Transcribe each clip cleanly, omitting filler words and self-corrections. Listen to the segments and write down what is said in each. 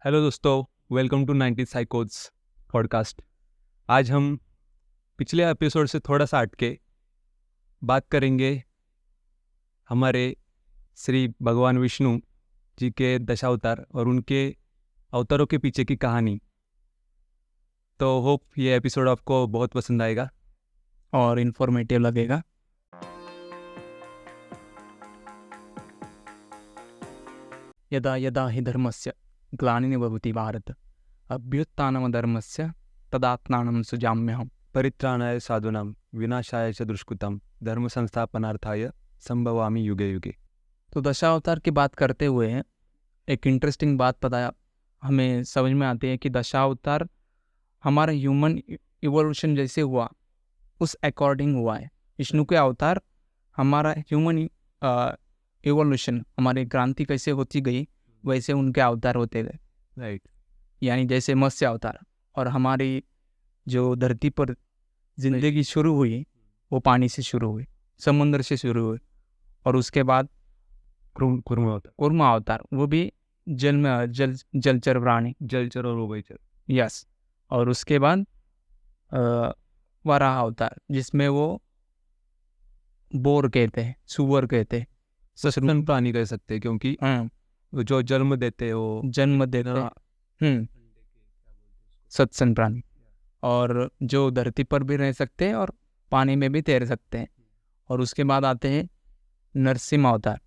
Hello दोस्तों, welcome to 90 साइकोज podcast. आज हम पिछले एपिसोड से थोड़ा सा हटके बात करेंगे हमारे श्री भगवान विष्णु जी के दशावतार और उनके अवतारों के पीछे की कहानी। तो होप ये एपिसोड आपको बहुत पसंद आएगा और इन्फॉर्मेटिव लगेगा। यदा यदा हि धर्मस्य ग्लानिर्भवति भारत अभ्युत्थानमधर्मस्य तदात्मानं सृजाम्यहम्। परित्राणाय साधूनां विनाशाय च दुष्कृतं धर्म संस्थापनार्थाय संभवामि युगे युगे। तो दशावतार की बात करते हुए एक इंटरेस्टिंग बात पता हमें समझ में आती है कि दशावतार हमारा ह्यूमन इवोल्यूशन जैसे हुआ उस अकॉर्डिंग हुआ है। विष्णु के अवतार हमारा ह्यूमन इवोल्यूशन, हमारी क्रांति कैसे होती गई वैसे उनके अवतार होते गए। राइट। यानी जैसे मत्स्य अवतार और हमारी जो धरती पर जिंदगी शुरू हुई वो पानी से शुरू हुई, समुद्र से शुरू हुई, और उसके बाद कूर्मा अवतार वो भी जल में जलचर प्राणी, जलचर और उभयचर। यस। और उसके बाद वराह अवतार जिसमें वो बोर कहते हैं, सुअर कहते हैं, सस्तन प्राणी कह सकते हैं क्योंकि जो जन्म देते हैं वो जन्म देते हैं, सत्सन प्राणी, और जो धरती पर भी रह सकते हैं और पानी में भी तैर सकते हैं। और उसके बाद आते हैं नरसिंह अवतार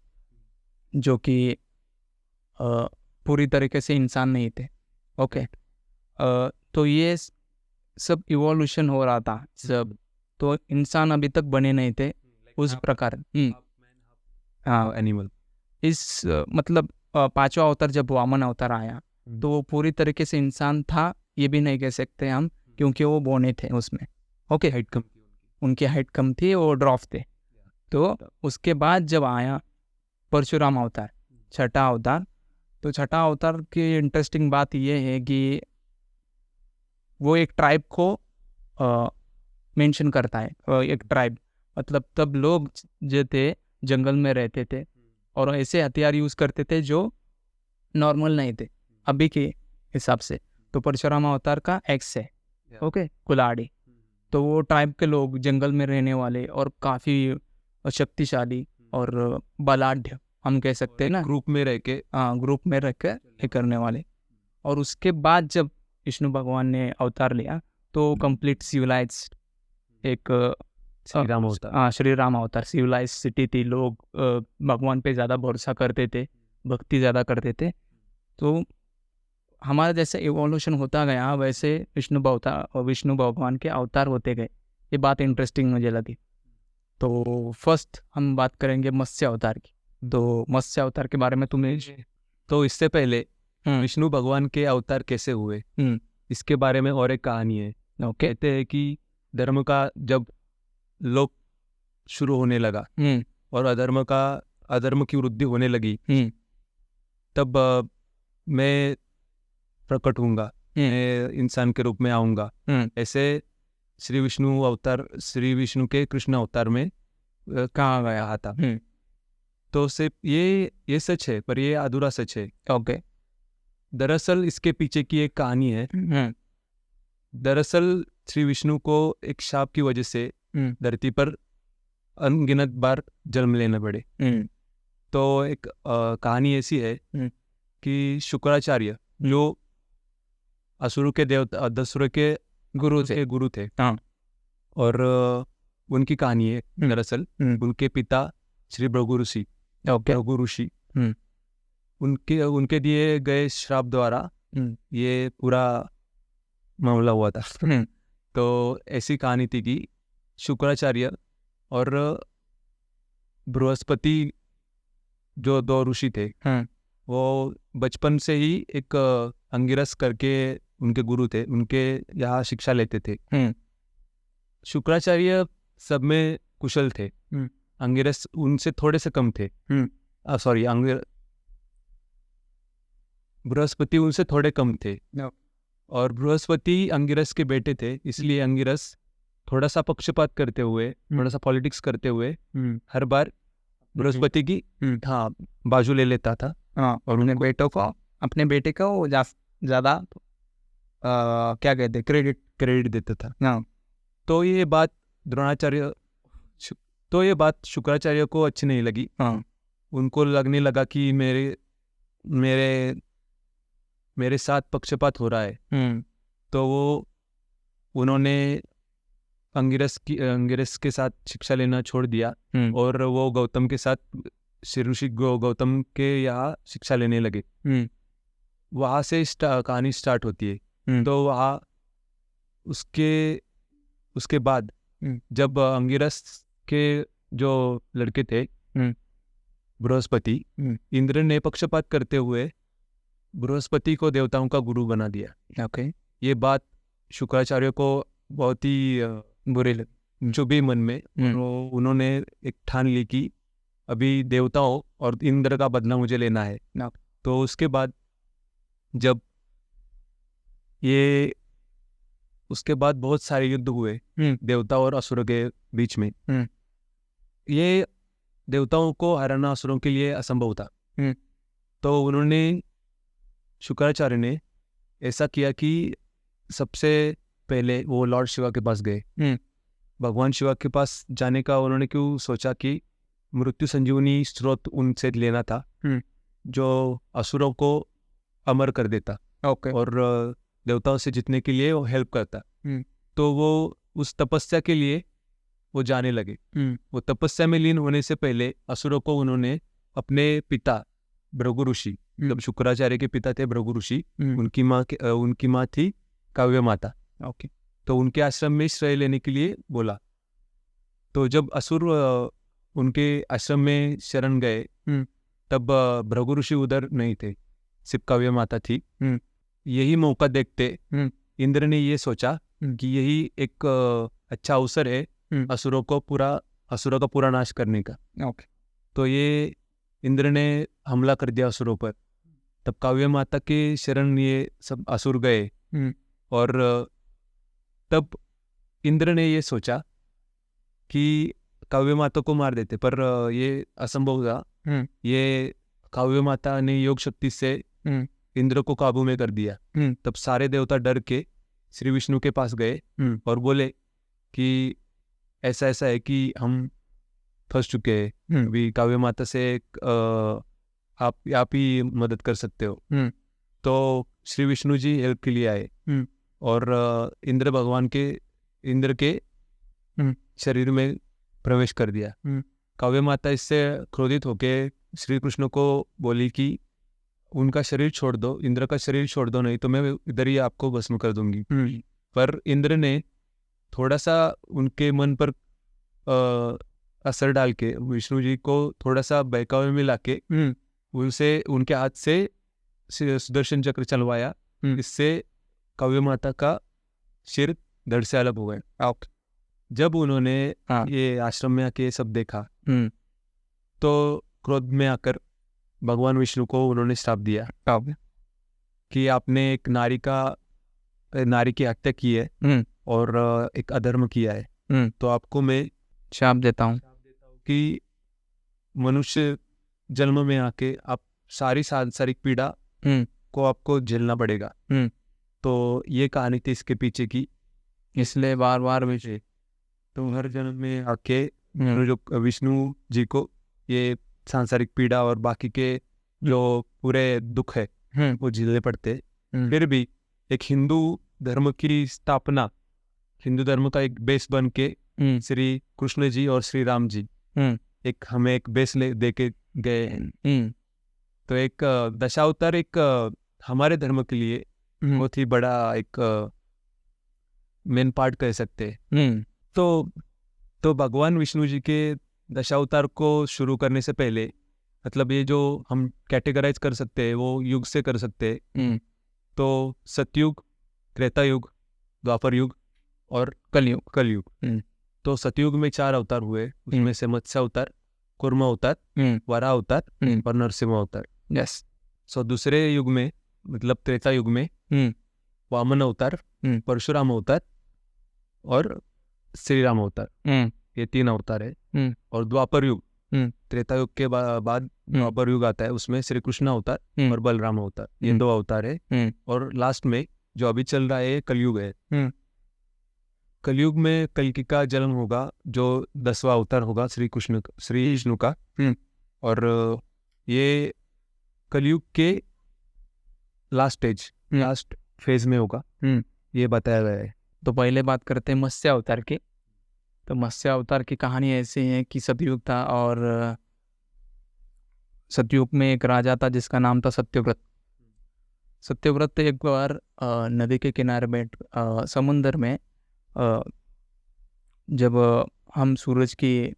जो कि पूरी तरीके से इंसान नहीं थे। ओके। तो ये सब इवोल्यूशन हो रहा था सब, तो इंसान अभी तक बने नहीं थे उस प्रकार। हाँ, एनिमल। इस मतलब पांचवा अवतार जब वामन अवतार आया तो वो पूरी तरीके से इंसान था ये भी नहीं कह सकते हम, क्योंकि वो बौने थे उसमें। ओके। हाइट कम थी उनकी हाइट कम थी, वो ड्रॉफ थे। तो उसके बाद जब आया परशुराम अवतार, छठा अवतार, तो छठा अवतार की इंटरेस्टिंग बात ये है कि वो एक ट्राइब को मेंशन करता है। एक ट्राइब मतलब तब लोग जो थे जंगल में रहते थे और ऐसे हथियार यूज़ करते थे जो नॉर्मल नहीं थे अभी के हिसाब से। तो परशुराम अवतार का एक्स है, ओके, कुल्हाड़ी। तो वो ट्राइब के लोग जंगल में रहने वाले और काफ़ी शक्तिशाली और बलाढ्य हम कह सकते हैं ना, ग्रुप में रह के। हाँ, ग्रुप में रह के ये करने वाले। और उसके बाद जब विष्णु भगवान ने अवतार लिया तो कंप्लीट सिविलाइज एक श्री राम अवतार सिविलाइज सिटी थी। लोग भगवान पे ज़्यादा भरोसा करते थे, भक्ति ज़्यादा करते थे। तो हमारा जैसे इवोल्यूशन होता गया वैसे विष्णु भगवान के अवतार होते गए। ये बात इंटरेस्टिंग मुझे लगी। तो फर्स्ट हम बात करेंगे मत्स्य अवतार की। तो मत्स्य अवतार के बारे में तुम्हें, तो इससे पहले विष्णु भगवान के अवतार कैसे हुए इसके बारे में और एक कहानी है। कहते हैं कि धर्म का जब लोप शुरू होने लगा और अधर्म की वृद्धि होने लगी तब मैं प्रकट होऊंगा, मैं इंसान के रूप में आऊँगा, ऐसे श्री विष्णु के कृष्ण अवतार में कहा गया था। तो सिर्फ ये सच है पर ये अधूरा सच है। ओके। दरअसल इसके पीछे की एक कहानी है। दरअसल श्री विष्णु को एक शाप की वजह से धरती पर अनगिनत बार जन्म लेना पड़े। तो एक कहानी ऐसी है कि शुक्राचार्य जो असुर के देवता दसुर के गुरु थे। हाँ। और उनकी कहानी है। दरअसल उनके पिता श्री भृगु ऋषि उनके दिए गए श्राप द्वारा ये पूरा मामला हुआ था। तो ऐसी कहानी थी कि शुक्राचार्य और बृहस्पति जो दो ऋषि थे वो बचपन से ही एक अंगिरस करके उनके गुरु थे, उनके यहाँ शिक्षा लेते थे। शुक्राचार्य सब में कुशल थे, अंगिरस उनसे थोड़े से कम थे। बृहस्पति उनसे थोड़े कम थे। और बृहस्पति अंगिरस के बेटे थे, इसलिए अंगिरस थोड़ा सा पक्षपात करते हुए, थोड़ा सा पॉलिटिक्स करते हुए हर बार बृहस्पति की बाजू ले लेता था। और अपने बेटे को ज़्यादा क्या कहते क्रेडिट देता था। हाँ। तो ये बात शुक्राचार्य को अच्छी नहीं लगी। हाँ। उनको लगने लगा कि मेरे साथ पक्षपात हो रहा है। तो उन्होंने अंगिरस के साथ शिक्षा लेना छोड़ दिया और वो गौतम के साथ ऋषि गौतम के यहाँ शिक्षा लेने लगे। वहाँ से कहानी स्टार्ट होती है। तो वहाँ उसके बाद जब अंगिरस के जो लड़के थे बृहस्पति, इंद्र ने पक्षपात करते हुए बृहस्पति को देवताओं का गुरु बना दिया। ओके। ये बात शुक्राचार्य को बहुत ही बुरी लगी, चुभी मन में। तो उन्होंने एक ठान ली कि अभी देवताओं और इंद्र का बदला मुझे लेना है। तो उसके बाद बहुत सारे युद्ध हुए देवता और असुरों के बीच में। ये देवताओं को हराना असुरों के लिए असंभव था। तो शुक्राचार्य ने ऐसा किया कि सबसे पहले वो लॉर्ड शिवा के पास गए। भगवान शिवा के पास जाने का उन्होंने क्यों सोचा कि मृत्यु संजीवनी स्रोत उनसे लेना था, जो असुरों को अमर कर देता और देवताओं से जीतने के लिए वो हेल्प करता। तो वो उस तपस्या के लिए वो जाने लगे। वो तपस्या में लीन होने से पहले असुरों को उन्होंने अपने पिता भृगु ऋषि, जब शुक्राचार्य के पिता थे भृगु ऋषि, उनकी माँ थी काव्य माता। ओके। तो उनके आश्रम में श्रेय लेने के लिए बोला। तो जब असुर उनके आश्रम में शरण गए तब भृगु ऋषि उधर नहीं थे, सिर्फ काव्य माता थी। यही मौका देखते इंद्र ने ये सोचा कि यही एक अच्छा अवसर है असुरों का पूरा नाश करने का। ओके। तो ये इंद्र ने हमला कर दिया असुरों पर। तब काव्य माता के शरण ये सब असुर गए और तब इंद्र ने ये सोचा कि काव्य माता को मार देते, पर ये असंभव था। ये काव्य माता ने योग शक्ति से इंद्र को काबू में कर दिया। तब सारे देवता डर के श्री विष्णु के पास गए और बोले कि ऐसा ऐसा है कि हम फंस चुके हैं, अभी काव्य माता से आप ही मदद कर सकते हो। तो श्री विष्णु जी हेल्प के लिए आए और इंद्र के शरीर में प्रवेश कर दिया। काव्य माता इससे क्रोधित होके श्री कृष्ण को बोली कि उनका शरीर छोड़ दो, इंद्र का शरीर छोड़ दो, नहीं तो मैं इधर ही आपको भस्म कर दूंगी। पर इंद्र ने थोड़ा सा उनके मन पर असर डाल के विष्णु जी को थोड़ा सा बहकावे में लाके उनके हाथ से सुदर्शन चक्र चलवाया। इससे काव्य माता का सिर धड़ से अलग हो गया। जब उन्होंने ये आश्रम में आके सब देखा तो क्रोध में आकर भगवान विष्णु को उन्होंने श्राप दिया कि आपने एक नारी की हत्या की है और एक अधर्म किया है। तो आपको मैं श्राप देता हूँ कि मनुष्य जन्म में आके आप सारी सांसारिक पीड़ा को आपको झेलना पड़ेगा। तो ये कहानी थी इसके पीछे की, इसलिए बार बार मुझे तो हर जन्म में आके जो विष्णु जी को ये सांसारिक पीड़ा और बाकी के जो पूरे दुख है वो झेलने पड़ते। फिर भी एक हिंदू धर्म की स्थापना, हिंदू धर्म का एक बेस बन के श्री कृष्ण जी और श्री राम जी हमें एक बेस दे के गए हैं। तो एक दशावतार एक हमारे धर्म के लिए बहुत ही बड़ा एक मेन पार्ट कह सकते हैं। तो भगवान विष्णु जी के दशावतार को शुरू करने से पहले, मतलब ये जो हम कैटेगराइज कर सकते हैं वो युग से कर सकते हैं। तो सतयुग, त्रेता युग, द्वापर युग और कलयुग। तो सतयुग में 4 अवतार हुए, उसमें से मत्स्य अवतार, कूर्म अवतार, वराह अवतार और नरसिंह अवतार। यस। सो दूसरे युग में, मतलब त्रेता युग में वामन अवतार, परशुराम अवतार और श्री राम अवतार, ये 3 अवतार है। और द्वापर युग त्रेता युग के बाद द्वापर युग आता है, उसमें श्री कृष्ण अवतार और बलराम अवतार, ये 2 अवतार है। और लास्ट में जो अभी चल रहा है कलयुग है। कलयुग में कल्कि का जन्म होगा, जो 10वां अवतार होगा श्री विष्णु का। और ये कलयुग के लास्ट फेज में होगा, ये बताया गया है। तो पहले बात करते हैं मत्स्य अवतार की। तो मत्स्य अवतार की कहानी ऐसी है कि सतयुग था और सतयुग में एक राजा था जिसका नाम था सत्यव्रत। सत्यव्रत एक बार नदी के किनारे बैठ समुंदर में जब हम सूरज की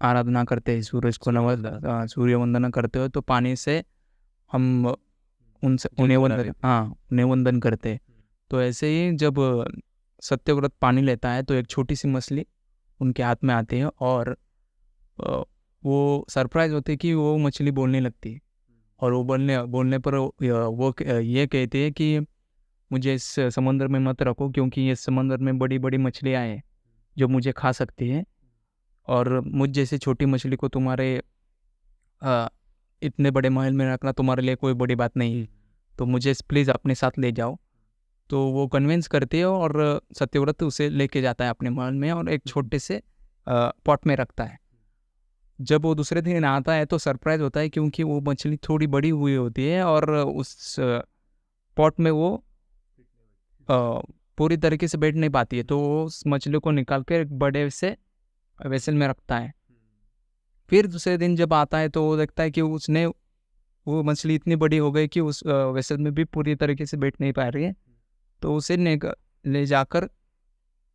आराधना करते हैं, सूरज को सूर्य वंदना करते हो, तो पानी से हम उन्हें वंदन करते हैं। तो ऐसे ही जब सत्यव्रत पानी लेता है तो एक छोटी सी मछली उनके हाथ में आती है और वो सरप्राइज होते कि वो मछली बोलने लगती है। और वो बोलने पर वो ये कहती है कि मुझे इस समुद्र में मत रखो, क्योंकि इस समुद्र में बड़ी बड़ी मछलियाँ हैं जो मुझे खा सकती है, और मुझ जैसी छोटी मछली को तुम्हारे इतने बड़े महल में रखना तुम्हारे लिए कोई बड़ी बात नहीं है, तो मुझे प्लीज़ अपने साथ ले जाओ। तो वो कन्विंस करती है और सत्यव्रत उसे लेके जाता है अपने महल में और एक छोटे से पॉट में रखता है। जब वो दूसरे दिन आता है तो सरप्राइज होता है, क्योंकि वो मछली थोड़ी बड़ी हुई होती है और उस पॉट में वो पूरी तरीके से बैठ नहीं पाती है। तो वो उस मछली को निकाल कर एक बड़े से वेसल में रखता है। फिर दूसरे दिन जब आता है तो वो देखता है कि वो मछली इतनी बड़ी हो गई कि उस वेसल में भी पूरी तरीके से बैठ नहीं पा रही है। तो उसे ले जाकर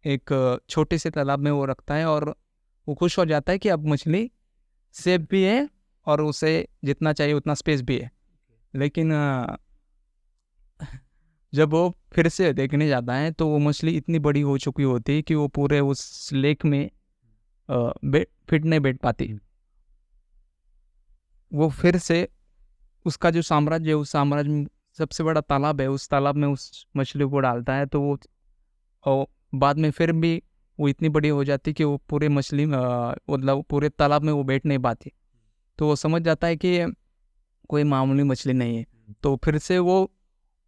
एक छोटे से तालाब में वो रखता है और वो खुश हो जाता है कि अब मछली सेफ भी है और उसे जितना चाहिए उतना स्पेस भी है। लेकिन जब वो फिर से देखने जाता है तो वो मछली इतनी बड़ी हो चुकी होती है कि वो पूरे उस लेक में फिट नहीं बैठ पाती। वो फिर से उसका जो साम्राज्य है, उस साम्राज्य में सबसे बड़ा तालाब है, उस तालाब में उस मछली को डालता है। तो वो बाद में फिर भी वो इतनी बड़ी हो जाती कि वो पूरे मछली मतलब पूरे तालाब में वो बैठ नहीं पाती। तो वो समझ जाता है कि कोई मामूली मछली नहीं है। तो फिर से वो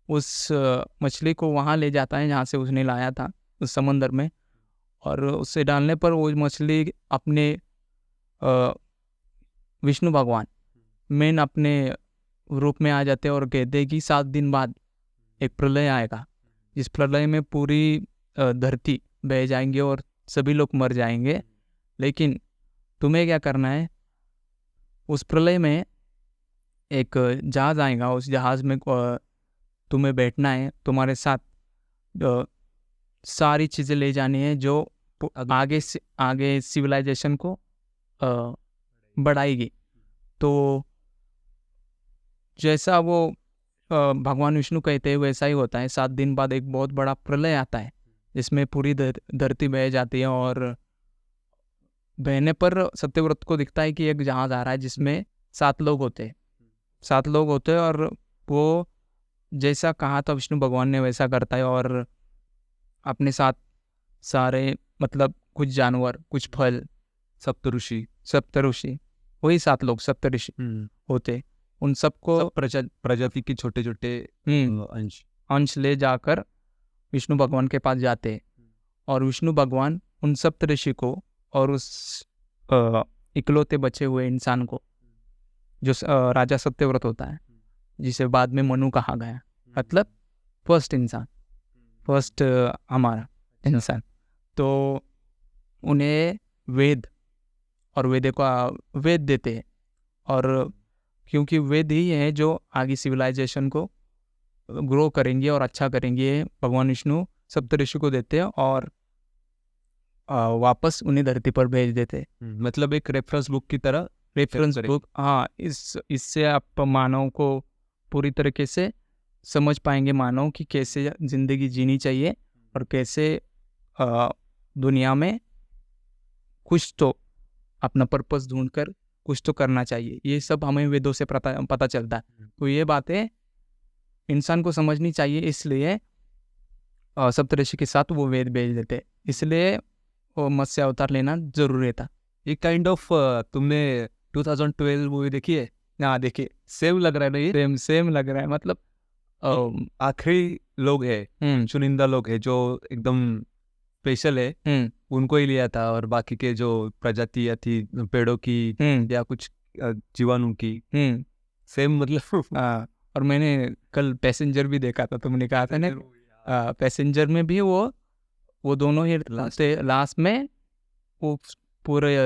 उस मछली को वहाँ ले जाता है जहाँ से उसने लाया था, उस समंदर में, और उससे डालने पर वो मछली अपने विष्णु भगवान मेन अपने रूप में आ जाते हैं और कहते हैं कि 7 दिन बाद एक प्रलय आएगा। इस प्रलय में पूरी धरती बह जाएंगे और सभी लोग मर जाएंगे, लेकिन तुम्हें क्या करना है, उस प्रलय में एक जहाज आएगा, उस जहाज में तुम्हें बैठना है, तुम्हारे साथ सारी चीज़ें ले जानी है जो आगे सिविलाइजेशन को बढ़ाएगी। तो जैसा वो भगवान विष्णु कहते हैं वैसा ही होता है। 7 दिन बाद एक बहुत बड़ा प्रलय आता है जिसमें पूरी धरती बह जाती है और बहने पर सत्यव्रत को दिखता है कि एक जहाज आ रहा है जिसमें 7 लोग होते हैं और वो जैसा कहा था विष्णु भगवान ने वैसा करता है और अपने साथ सारे मतलब कुछ जानवर, कुछ फल, सप्तऋषि वही 7 लोग सप्तऋषि होते, उन सबको प्रजाति के छोटे छोटे अंश ले जाकर विष्णु भगवान के पास जाते हैं। और विष्णु भगवान उन सप्तऋषि को और उस इकलौते बचे हुए इंसान को, जो राजा सत्यव्रत होता है, जिसे बाद में मनु कहा गया, मतलब फर्स्ट हमारा इंसान, तो उन्हें वेद देते हैं। और क्योंकि वेद ही है जो आगे सिविलाइजेशन को ग्रो करेंगे और अच्छा करेंगे, भगवान विष्णु सप्तऋषि को देते हैं और वापस उन्हें धरती पर भेज देते हैं। मतलब एक रेफरेंस बुक की तरह। रेफरेंस बुक, हाँ। इससे आप मानव को पूरी तरीके से समझ पाएंगे, मानव की कैसे जिंदगी जीनी चाहिए और कैसे दुनिया में कुछ तो अपना पर्पस ढूंढकर कुछ तो करना चाहिए। ये सब हमें वेदों से पता चलता है। तो ये बातें इंसान को समझनी चाहिए, इसलिए सप्तऋषि के साथ वो वेद भेज देते, इसलिए वो मत्स्य अवतार लेना जरूरी था। ये काइंड ऑफ तुमने 2012 मूवी देखी है? हाँ देखिए, सेम लग रहा है ना ये? सेम सेम लग रहा है, मतलब आखिरी लोग है, चुनिंदा लोग है जो एकदम स्पेशल है, उनको ही लिया था, और बाकी के जो प्रजातियां थी पेड़ों की या कुछ जीवाणु की, सेम मतलब। और मैंने कल पैसेंजर भी देखा था, तुमने कहा था ना, पैसेंजर में भी वो दोनों ही लास्ट में वो पूरे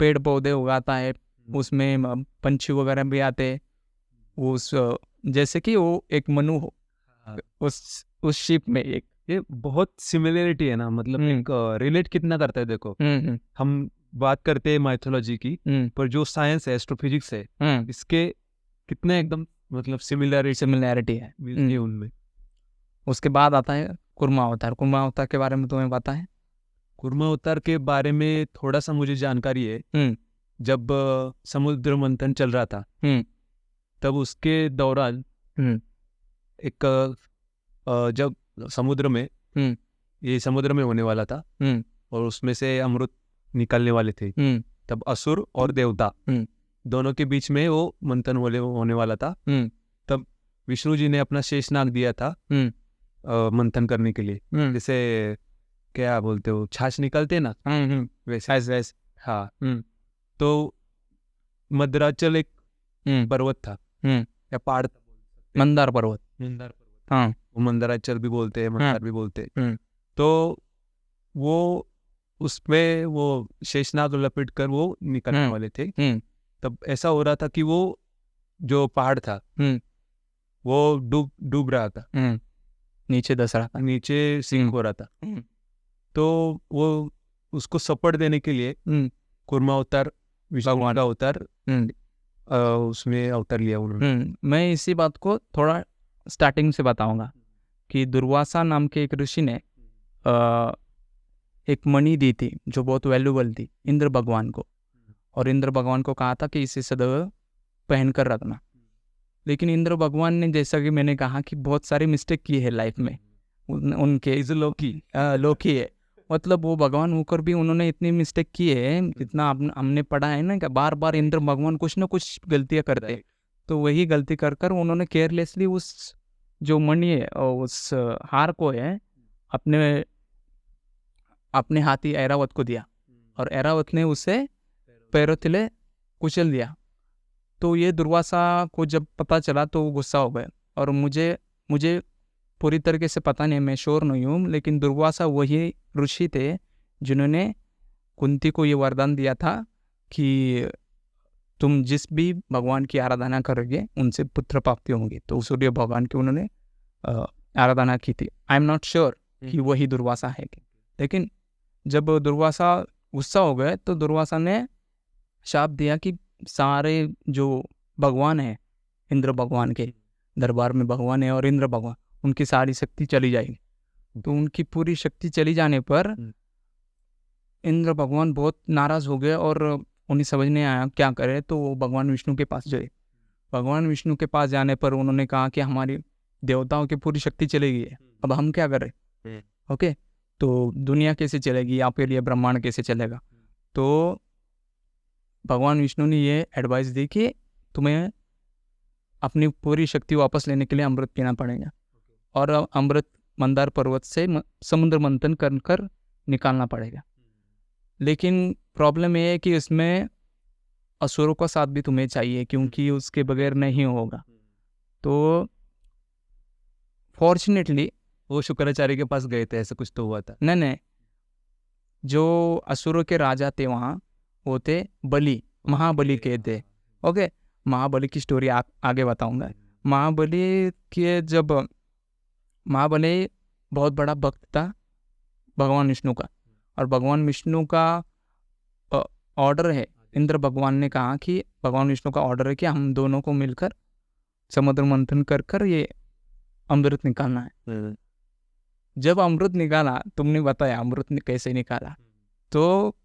पेड़ पौधे उगाता है, उसमें पंछी वगैरह भी आते हैं, उस जैसे कि वो एक मनु हो उस शिप में। एक ये बहुत सिमिलरिटी है ना, मतलब एक रिलेट कितना करता है देखो। हम बात करते हैं माइथोलॉजी की, पर जो साइंस है, एस्ट्रोफिजिक्स है, इसके कितने एकदम मतलब सिमिलैरिटी है उनमें। उसके बाद आता है कुर्मा अवतार। कुर्मा अवतार के बारे में तुम्हें पता है? कुर्मा अवतार के बारे में थोड़ा सा मुझे जानकारी है। जब समुद्र मंथन चल रहा था, तब उसके दौरान एक जब समुद्र में ये समुद्र में होने वाला था, और उसमें से अमृत निकलने वाले थे, तब असुर और देवता दोनों के बीच में वो मंथन होने वाला था। तब विष्णु जी ने अपना शेषनाग दिया था मंथन करने के लिए, जैसे क्या बोलते हो, छाछ निकलते ना, वैसे। हाँ, तो मद्राचल एक पर्वत था या पहाड़, मंदार पर्वत। हाँ, वो मंदराचल भी बोलते हैं, मंदार भी बोलते हैं। तो वो उसमें वो शेषनाग लपेट कर वो निकलने वाले थे। तब ऐसा हो रहा था कि वो जो पहाड़ था वो डूब रहा था, नीचे धस रहा था, नीचे सिंक हो रहा था। तो वो उसको सपोर्ट देने के लिए कुर्मा अवतार, भगवान का अवतार, उसमें अवतार लिया उन्होंने। मैं इसी बात को थोड़ा स्टार्टिंग से बताऊंगा कि दुर्वासा नाम के एक ऋषि ने एक मणि दी थी जो बहुत वैल्यूबल थी इंद्र भगवान को, और इंद्र भगवान को कहा था कि इसे सदैव पहन कर रखना। लेकिन इंद्र भगवान ने, जैसा कि मैंने कहा, कि बहुत सारी मिस्टेक की है लाइफ में। उनके लोकी है, मतलब वो भगवान होकर भी उन्होंने इतनी मिस्टेक की है, जितना हमने पढ़ा है ना कि बार बार इंद्र भगवान कुछ ना कुछ गलतियां करते। तो वही गलती कर कर उन्होंने केयरलेसली उस जो मणि है और उस हार को है अपने हाथी ऐरावत को दिया, और ऐरावत ने उसे पैरों तले कुचल दिया। तो ये दुर्वासा को जब पता चला तो वो गुस्सा हो गए, और मुझे पूरी तरीके से पता नहीं, मैं श्योर नहीं हूँ, लेकिन दुर्वासा वही ऋषि थे जिन्होंने कुंती को ये वरदान दिया था कि तुम जिस भी भगवान की आराधना करोगे उनसे पुत्र प्राप्ति होंगी। तो सूर्य भगवान की उन्होंने आराधना की थी। आई एम नॉट श्योर कि वही दुर्वासा है, लेकिन जब दुर्वासा गुस्सा हो गए तो दुर्वासा ने शाप दिया कि सारे जो भगवान है, इंद्र भगवान के दरबार में भगवान है और इंद्र भगवान, उनकी सारी शक्ति चली जाएगी। तो उनकी पूरी शक्ति चली जाने पर इंद्र भगवान बहुत नाराज हो गए और उन्हें समझ नहीं आया क्या करे। तो वो भगवान विष्णु के पास गए। भगवान विष्णु के पास जाने पर उन्होंने कहा कि हमारी देवताओं की पूरी शक्ति चली गई है, अब हम क्या करें? ओके, तो दुनिया कैसे चलेगी, या फिर ये ब्रह्मांड कैसे चलेगा? तो भगवान विष्णु ने ये एडवाइस दी कि तुम्हें अपनी पूरी शक्ति वापस लेने के लिए अमृत पीना पड़ेगा, और अमृत मंदार पर्वत से समुद्र मंथन कर निकालना पड़ेगा। लेकिन प्रॉब्लम ये है कि इसमें असुरों का साथ भी तुम्हें चाहिए, क्योंकि उसके बगैर नहीं होगा। तो फॉर्चुनेटली वो शुक्राचार्य के पास गए थे, ऐसा कुछ तो हुआ था। नहीं, जो असुरों के राजा थे वहाँ वो थे बलि, महाबली के थे। ओके, महाबली की स्टोरी आगे बताऊंगा। महाबली बहुत बड़ा भक्त था भगवान विष्णु का, और भगवान विष्णु का ऑर्डर है, इंद्र भगवान ने कहा कि भगवान विष्णु का ऑर्डर है कि हम दोनों को मिलकर समुद्र मंथन कर ये अमृत निकालना है। जब अमृत निकाला, तुमने बताया अमृत कैसे निकाला, तो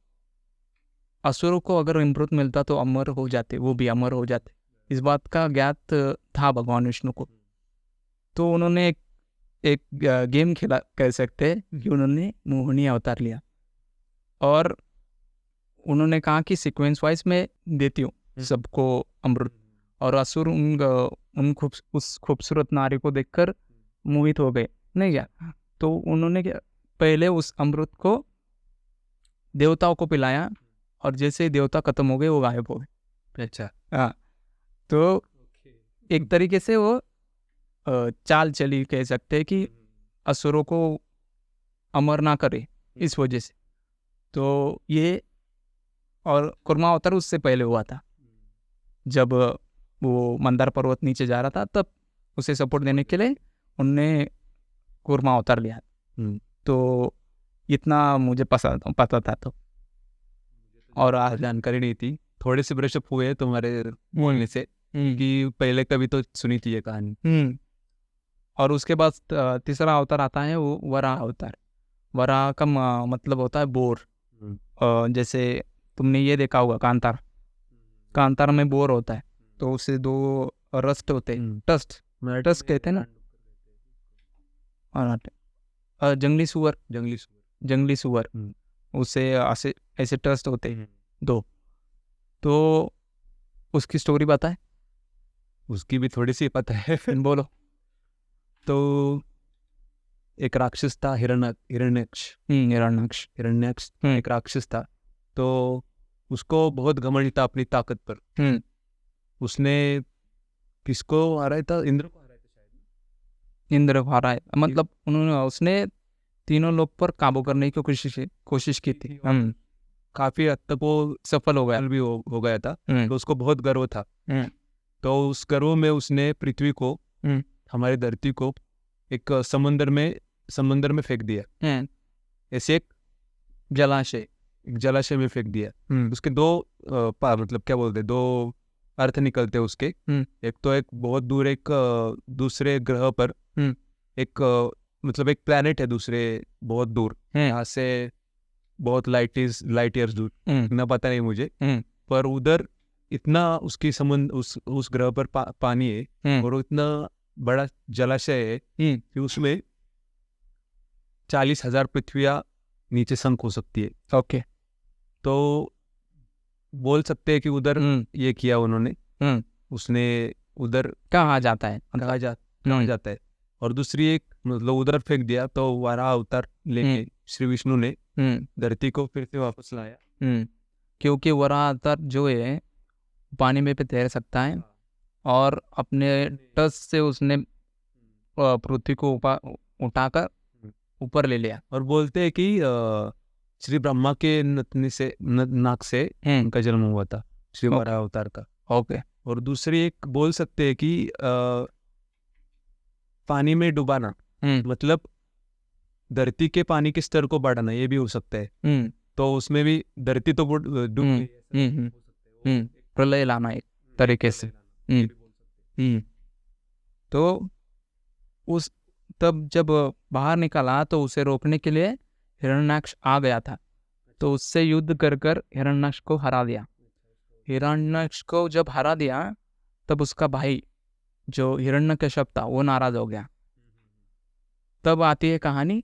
असुरों को अगर अमृत मिलता तो अमर हो जाते, वो भी अमर हो जाते। इस बात का ज्ञात था भगवान विष्णु को। तो उन्होंने एक गेम खेला, कह सकते हैं कि उन्होंने मोहिनी अवतार लिया, और उन्होंने कहा कि सीक्वेंस वाइज मैं देती हूँ सबको अमृत, और असुर उस खूबसूरत नारी को देखकर मोहित हो गए, नहीं क्या? तो उन्होंने क्या, पहले उस अमृत को देवताओं को पिलाया, और जैसे ही देवता खत्म हो गए वो गायब हो गए। अच्छा। हाँ, तो एक तरीके से वो चाल चली, कह सकते हैं कि असुरों को अमर ना करे इस वजह से। तो ये, और कूर्मा अवतार उससे पहले हुआ था, जब वो मंदार पर्वत नीचे जा रहा था, तब उसे सपोर्ट देने के लिए उनने कूर्मा अवतार लिया। तो इतना मुझे पता था। तो और आज जानकारी नहीं थी, थोड़े से ब्रशअप हुए तुम्हारे बोलने से कि पहले कभी तो सुनी थी ये कहानी। और उसके बाद तीसरा अवतार आता है वो वराह अवतार। वराह का मतलब होता है बोर। जैसे तुमने ये देखा होगा कांतार, कांतार में बोर होता है, तो उसे 2 रस्ट होते हैं, टस्ट कहते हैं ना, और जंगली सुअर उसे ऐसे टस्ट होते हैं 2। तो उसकी स्टोरी बताए। उसकी भी थोड़ी सी पता है। बोलो। तो एक राक्षस था, हिरण्यक्ष। एक राक्षस था, तो उसको बहुत घमंड था अपनी ताकत पर। उसने किसको हराया था? इंद्र को हराया था शायद। इंद्र को हराया, मतलब उसने तीनों लोग पर काबू करने की कोशिश की थी। काफी हद तक वो सफल हो गया, भी हो गया था। तो उसको बहुत गर्व था। तो उस गर्व में उसने पृथ्वी को, हमारी धरती को, एक समंदर में फेंक दिया। ऐसे एक जलाशय में फेंक दिया। उसके 2 मतलब क्या बोलते, 2 अर्थ निकलते उसके। एक तो एक बहुत दूर, एक दूसरे ग्रह पर, एक मतलब एक प्लैनेट है दूसरे बहुत दूर, यहाँ से बहुत लाइट ईयर्स दूर, इतना पता नहीं मुझे। पर उधर इतना उसकी उस ग्रह पर पानी है, और इतना बड़ा जलाशय है कि उसमें 40,000 पृथ्वियाँ नीचे संक हो सकती है। ओके। तो बोल सकते हैं कि उधर ये किया उन्होंने। उसने उधर कहा जाता है। और दूसरी एक मतलब उधर फेंक दिया, तो वराह अवतार लेके श्री विष्णु ने धरती को फिर से वापस लाया। क्योंकि वराह अवतार जो है पानी में पे तैर सकता है, और अपने टस से उसने पृथ्वी को उठाकर ऊपर ले लिया। और बोलते हैं कि श्री ब्रह्मा के नाक से उनका जन्म हुआ था, श्री वराह अवतार का। ओके। और दूसरी एक बोल सकते हैं कि पानी में डुबाना, मतलब धरती के पानी के स्तर को बढ़ाना, ये भी हो सकता है। तो उसमें भी धरती तो डूब गई, प्रलय लाना एक तरीके से। तो तब जब बाहर निकला तो उसे रोकने के लिए हिरण्याक्ष आ गया था, तो उससे युद्ध कर हिरण्याक्ष को हरा दिया। हिरण्याक्ष को जब हरा दिया, तब उसका भाई जो हिरण्यकश्यप था वो नाराज हो गया। तब आती है कहानी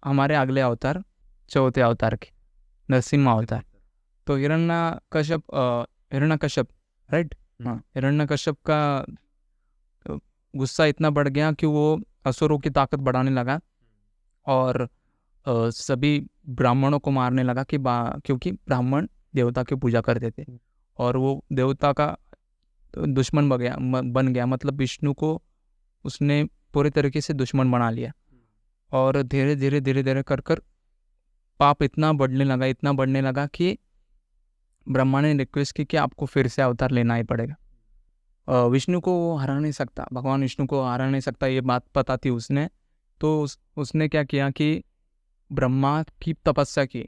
हमारे अगले अवतार, चौथे अवतार की, नरसिंह अवतार। तो हिरण्यकश्यप राइट, हिरण्यकश्यप का गुस्सा इतना बढ़ गया कि वो असुरों की ताकत बढ़ाने लगा, और सभी ब्राह्मणों को मारने लगा क्योंकि ब्राह्मण देवता की पूजा करते थे, और वो देवता का दुश्मन बन गया। मतलब विष्णु को उसने पूरे तरीके से दुश्मन बना लिया, और धीरे धीरे कर पाप इतना बढ़ने लगा कि ब्रह्मा ने रिक्वेस्ट की कि आपको फिर से अवतार लेना ही पड़ेगा। विष्णु को वो हरा नहीं सकता, भगवान विष्णु को हरा नहीं सकता, ये बात पता थी उसने। तो उसने क्या किया कि ब्रह्मा की तपस्या की,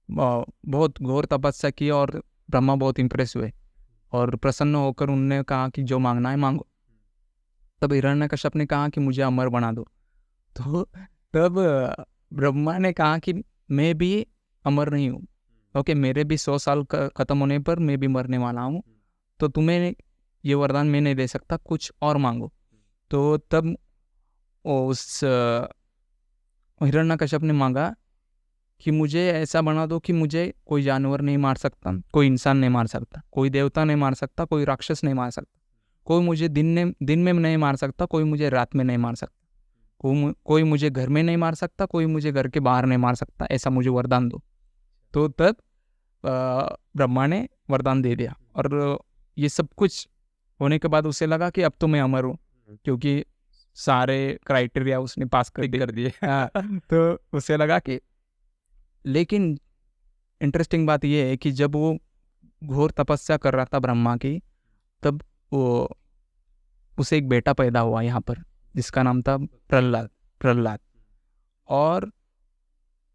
बहुत घोर तपस्या की, और ब्रह्मा बहुत इम्प्रेस हुए और प्रसन्न होकर उनने कहा कि जो मांगना है मांगो। तब हिरण्यकश्यप ने कहा कि मुझे अमर बना दो। तो तब ब्रह्मा ने कहा कि मैं भी अमर नहीं हूँ, ओके, मेरे भी 100 साल खत्म होने पर मैं भी मरने वाला हूँ, तो तुम्हें ये वरदान मैं नहीं दे सकता, कुछ और मांगो। तो तब उस हिरण्यकश्यप ने मांगा कि मुझे ऐसा बना दो कि मुझे कोई जानवर नहीं मार सकता, कोई इंसान नहीं मार सकता, कोई देवता नहीं मार सकता, कोई राक्षस नहीं मार सकता, कोई मुझे दिन में नहीं मार सकता, कोई मुझे रात में नहीं मार सकता, कोई मुझे घर में नहीं मार सकता, कोई मुझे घर के बाहर नहीं मार सकता, ऐसा मुझे वरदान दो। तो तब ब्रह्मा ने वरदान दे दिया। और ये सब कुछ होने के बाद उसे लगा कि अब तो मैं अमर हूँ, क्योंकि सारे क्राइटेरिया उसने पास कर दिए। तो उसे लगा कि, लेकिन इंटरेस्टिंग बात यह है कि जब वो घोर तपस्या कर रहा था ब्रह्मा की, तब वो उसे एक बेटा पैदा हुआ यहाँ पर, जिसका नाम था प्रहलाद। और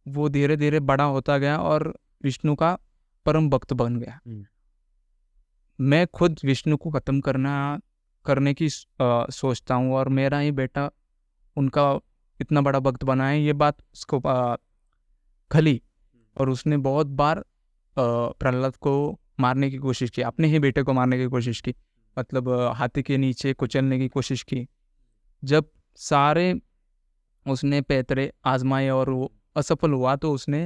वो धीरे धीरे बड़ा होता गया और विष्णु का परम भक्त बन गया। मैं खुद विष्णु को खत्म करने की सोचता हूँ, और मेरा ही बेटा उनका इतना बड़ा भक्त बना है, ये बात उसको खली। और उसने बहुत बार प्रहलाद को मारने की कोशिश की, अपने ही बेटे को मारने की कोशिश की, मतलब हाथी के नीचे कुचलने की कोशिश की। जब सारे उसने पैतरे आजमाए और वो असफल हुआ, तो उसने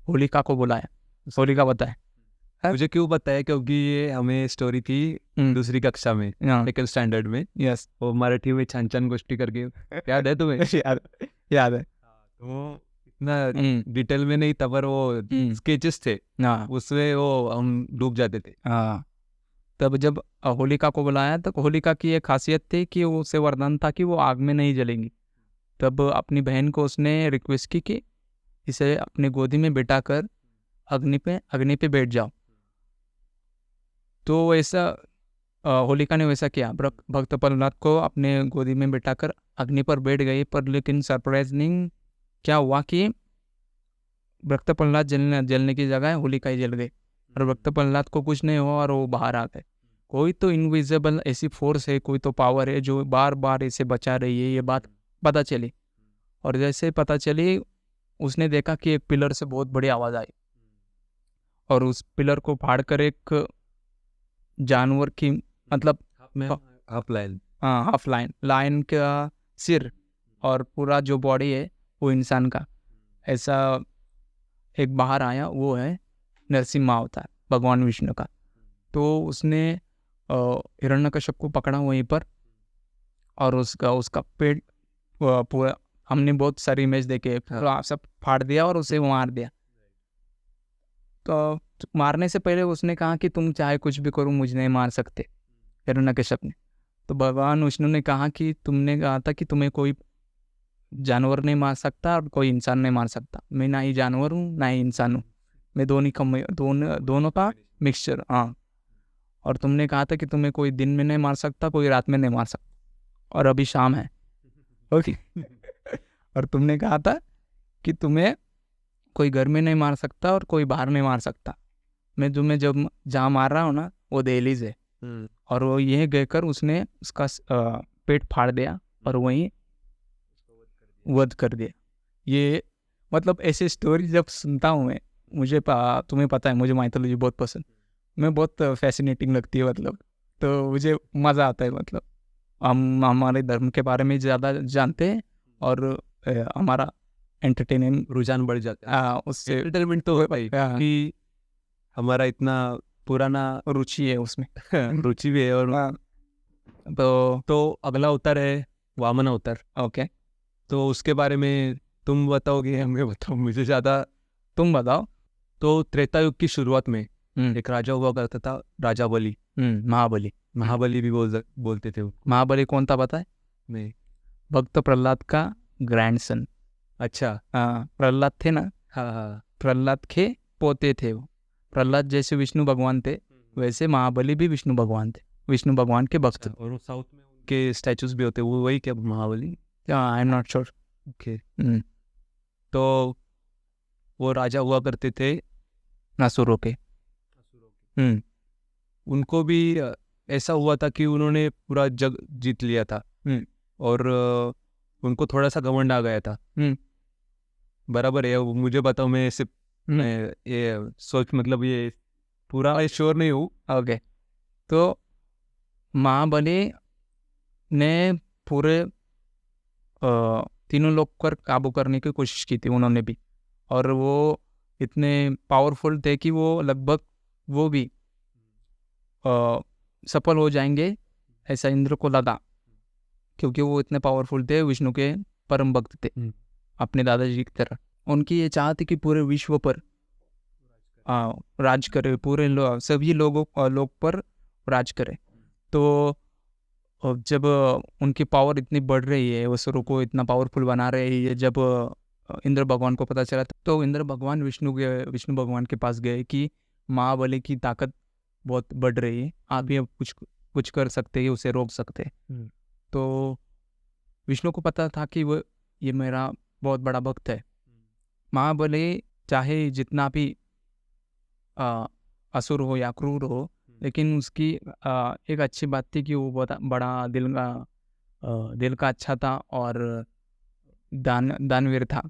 होलिका को बुलाया। होलिका बताए मुझे क्यों बताया, क्योंकि ये हमें स्टोरी थी दूसरी कक्षा में, सेकंड स्टैंडर्ड में। यस, वो मराठी में छान छान गोष्टी करके, याद है तुम्हें? याद है। तो इतना डिटेल में नहीं था, पर वो स्केचेस थे, उसमें वो हम डूब जाते थे। तब जब होलिका को बुलाया, तो होलिका की एक खासियत थी कि उसे वरदान था कि वो आग में नहीं जलेंगी। तब अपनी बहन को उसने रिक्वेस्ट की कि इसे अपने गोदी में बिठाकर अग्नि पे बैठ जाओ। तो वैसा होलिका ने वैसा किया, भक्त प्रहलाद को अपने गोदी में बिठाकर अग्नि पर बैठ गई। पर लेकिन सरप्राइजिंग क्या हुआ कि भक्त प्रहलाद जलने की जगह होलिका ही जल गई, और भक्त प्रहलाद को कुछ नहीं हुआ और वो बाहर आ गए। कोई तो इनविजिबल ऐसी फोर्स है, कोई तो पावर है जो बार बार इसे बचा रही है, ये बात पता चली। और जैसे पता चली, उसने देखा कि एक पिलर से बहुत बड़ी आवाज़ आई, और उस पिलर को फाड़कर एक जानवर की, मतलब हाफ लाइन का सिर और पूरा जो बॉडी है वो इंसान का, ऐसा एक बाहर आया। वो है नरसिम्हा अवतार, भगवान विष्णु का। तो उसने हिरण्यकश्यप को पकड़ा वहीं पर, और उसका पेट पूरा, हमने बहुत सारी इमेज देखे, पूरा सब फाड़ दिया और उसे मार दिया। तो मारने से पहले उसने कहा कि तुम चाहे कुछ भी करो, मुझे नहीं मार सकते, हिरण्यकश्यप ने। तो भगवान विष्णु ने कहा कि तुमने कहा था कि तुम्हें कोई जानवर नहीं मार सकता और कोई इंसान नहीं मार सकता। मैं ना ही जानवर हूँ ना ही इंसान हूँ, मैं दोनों का मिक्सचर। हाँ, और तुमने कहा था कि तुम्हें कोई दिन में नहीं मार सकता, कोई रात में नहीं मार सकता, और अभी शाम है। ओके। और तुमने कहा था कि तुम्हें कोई घर में नहीं मार सकता और कोई बाहर नहीं मार सकता। मैं तुम्हें जब जहाँ मार रहा हूँ ना, वो दहलीज है। और वो यह कहकर उसने उसका पेट फाड़ दिया और वहीं वध कर दिया। ये मतलब ऐसी स्टोरी जब सुनता हूँ मैं, तुम्हें पता है मुझे माइथोलॉजी बहुत पसंद, मैं बहुत फैसिनेटिंग लगती है, मतलब तो मुझे मज़ा आता है। मतलब हम हमारे धर्म के बारे में ज़्यादा जानते हैं और हमारा एंटरटेनमेंट रुझान बढ़ जाता है। उससे एंटरटेनमेंट तो है भाई, कि हमारा इतना पुराना रुचि है उसमें। रुचि भी है। और तो अगला अवतार है वामन अवतार। ओके, तो उसके बारे में तुम बताओगे या मैं बताऊँ? मुझे ज़्यादा तुम बताओ। तो त्रेता युग की शुरुआत में एक राजा हुआ करता था, राजा बलि। महाबली भी बोलते थे। महाबली कौन था पता है? नहीं। भक्त प्रहलाद का ग्रैंडसन। अच्छा, हाँ, प्रहलाद थे ना। हाँ, प्रहलाद के पोते थे वो। प्रहलाद जैसे विष्णु भगवान थे, वैसे महाबली भी विष्णु भगवान थे, विष्णु भगवान के भक्त। और साउथ में उनके स्टैचूज भी होते, वो वही क्या Mahabali? I am not sure. Okay. तो वो राजा हुआ करते थे असुरों के। उनको भी ऐसा हुआ था कि उन्होंने पूरा जग जीत लिया था, और उनको थोड़ा सा घमंड आ गया था। बराबर है, मुझे बताओ, मैं सिर्फ ये सोच, मतलब ये पूरा श्योर नहीं हूँ। ओके, तो महाबली ने पूरे तीनों लोग पर काबू करने की कोशिश की थी उन्होंने भी, और वो इतने पावरफुल थे कि वो लगभग वो भी सफल हो जाएंगे ऐसा इंद्र को लगा, क्योंकि वो इतने पावरफुल थे, विष्णु के परम भक्त थे अपने दादाजी की तरह। उनकी ये चाह थी कि पूरे विश्व पर राज करे, पूरे सभी लोग पर राज करे। तो जब उनकी पावर इतनी बढ़ रही है, असुरों को इतना पावरफुल बना रही है, जब इंद्र भगवान को पता चला तो इंद्र भगवान विष्णु भगवान के पास गए कि महाबली की ताकत बहुत बढ़ रही है, आप ये कुछ कर सकते हैं, उसे रोक सकते हैं। तो विष्णु को पता था कि वो ये मेरा बहुत बड़ा भक्त है। महाबली चाहे जितना भी असुर हो या क्रूर हो, लेकिन उसकी एक अच्छी बात थी कि वो बहुत बड़ा दिल का अच्छा था और दानवीर था।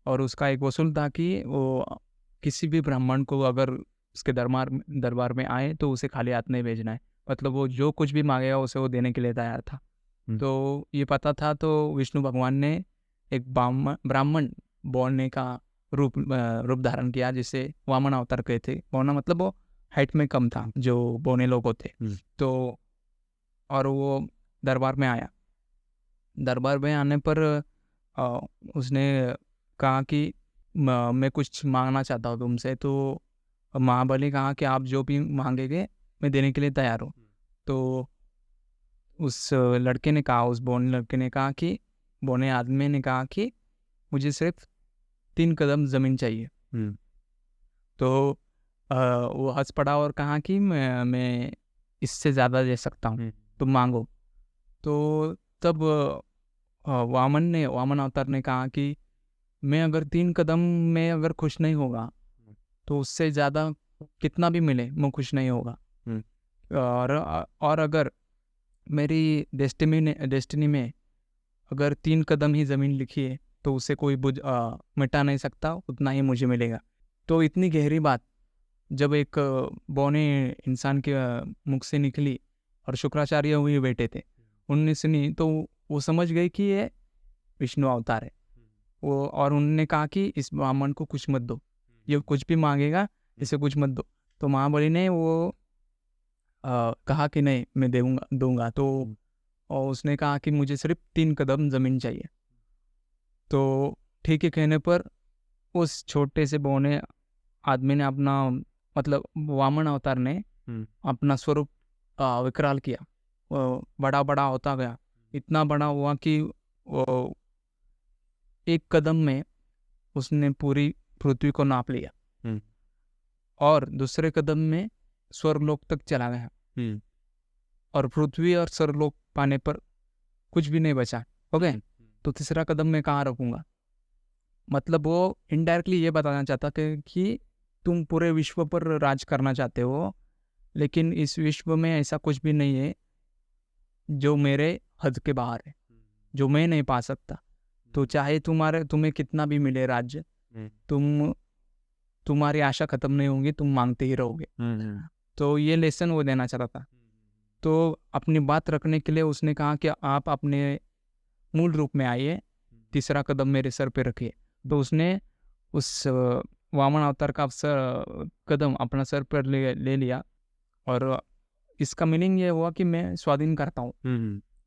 और उसका एक वसूल था कि वो किसी भी ब्राह्मण को अगर उसके दरबार में आए तो उसे खाली हाथ नहीं भेजना है, मतलब वो जो कुछ भी मांगेगा उसे वो देने के लिए तैयार था। तो ये पता था, तो विष्णु भगवान ने एक ब्राह्मण बोलने का रूप धारण किया, जिसे वामन अवतार कहते। बोना मतलब वो हाइट में कम था, जो बोने लोग होते। तो और वो दरबार में आया। दरबार में आने पर उसने कहा कि मैं कुछ मांगना चाहता हूँ तुमसे। तो महाबली कहा कि आप जो भी मांगेंगे मैं देने के लिए तैयार हूँ। तो उस लड़के ने कहा, उस बोने लड़के ने कहा कि बोने आदमी ने कहा कि मुझे सिर्फ 3 कदम ज़मीन चाहिए। तो वो हंस पड़ा और कहा कि मैं इससे ज़्यादा दे सकता हूँ, तुम मांगो। तो तब वामन अवतार ने कहा कि मैं अगर 3 कदम में अगर खुश नहीं होगा तो उससे ज़्यादा कितना भी मिले मैं खुश नहीं होगा। और अगर मेरी डेस्टिनी में अगर 3 कदम ही ज़मीन लिखी है तो उसे कोई मिटा नहीं सकता, उतना ही मुझे मिलेगा। तो इतनी गहरी बात जब एक बौने इंसान के मुख से निकली और शुक्राचार्य हुए बैठे थे, उनने सुनी तो वो समझ गए कि ये विष्णु अवतार है। वो और उन्होंने कहा कि इस ब्राह्मण को कुछ मत दो, ये कुछ भी मांगेगा इसे कुछ मत दो। तो महाबली ने वो कहा कि नहीं मैं दूंगा। तो और उसने कहा कि मुझे सिर्फ 3 कदम ज़मीन चाहिए। तो ठीक है कहने पर उस छोटे से बौने आदमी ने अपना मतलब वामन अवतार ने अपना स्वरूप विकराल किया, बड़ा बड़ा होता गया। इतना बड़ा हुआ कि वो 1 कदम में उसने पूरी पृथ्वी को नाप लिया और दूसरे कदम में स्वर्गलोक तक चला गया और पृथ्वी और स्वर्गलोक पाने पर कुछ भी नहीं बचा। ओके, तो तीसरा कदम मैं कहाँ रखूँगा? मतलब वो इनडायरेक्टली ये बताना चाहता कि तुम पूरे विश्व पर राज करना चाहते हो, लेकिन इस विश्व में ऐसा कुछ भी नहीं है जो मेरे हद के बाहर है, जो मैं नहीं पा सकता। तो चाहे तुम्हें कितना भी मिले राज्य, तुम्हारी आशा खत्म नहीं होगी, तुम मांगते ही रहोगे। तो ये लेसन वो देना चाहता था। तो अपनी बात रखने के लिए उसने कहा कि आप अपने मूल रूप में आइए, तीसरा कदम मेरे सर पे रखिए। तो उसने उस वामन अवतार का कदम अपना सर पर ले लिया और इसका मीनिंग ये हुआ कि मैं स्वाधीन करता हूँ,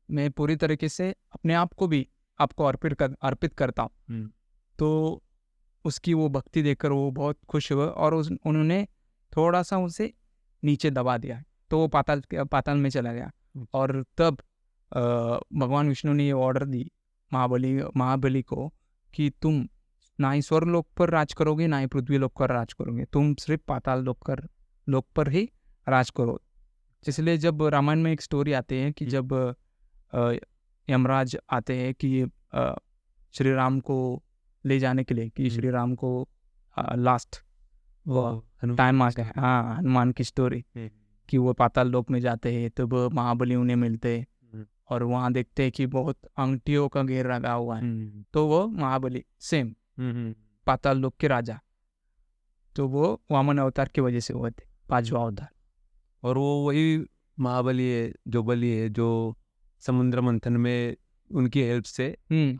मैं पूरी तरीके से अपने आप को भी आपको अर्पित करता हूँ। तो उसकी वो भक्ति देखकर वो बहुत खुश हुए और उन्होंने थोड़ा सा उसे नीचे दबा दिया, तो वो पाताल में चला गया। और तब भगवान विष्णु ने ये ऑर्डर दी महाबली को कि तुम ना ही स्वर्गलोक पर राज करोगे ना ही पृथ्वी लोक पर राज करोगे, तुम सिर्फ पाताल लोक पर ही राज करो। इसलिए जब रामायण में एक स्टोरी आती है कि जब यमराज आते हैं कि श्री राम को ले जाने के लिए, कि श्री राम को लास्ट टाइम आ गया। हाँ, हनुमान की स्टोरी कि वो पाताल लोक में जाते हैं, तब महाबली उन्हें मिलते हैं और वहाँ देखते हैं कि बहुत अंगूठियों का घेर लगा हुआ है। तो वो महाबली सेम पाताल लोक के राजा, तो वो वामन अवतार की वजह से हुए थे, 5वां अवतार। और वो वही महाबली है, जो बलि है, जो समुद्र मंथन में उनकी हेल्प से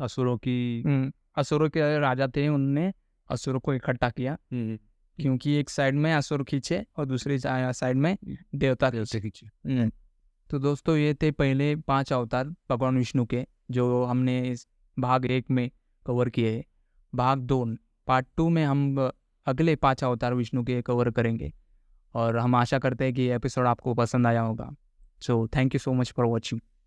असुरों के राजा थे, उनने असुर को इकट्ठा किया, क्योंकि एक साइड में असुर खींचे और दूसरी साइड में देवता खींचे। तो दोस्तों ये थे पहले 5 अवतार भगवान विष्णु के, जो हमने इस भाग 1 में कवर किए। भाग 2 पार्ट 2 में हम अगले 5 अवतार विष्णु के कवर करेंगे, और हम आशा करते हैं कि ये एपिसोड आपको पसंद आया होगा। So thank you so much for watching.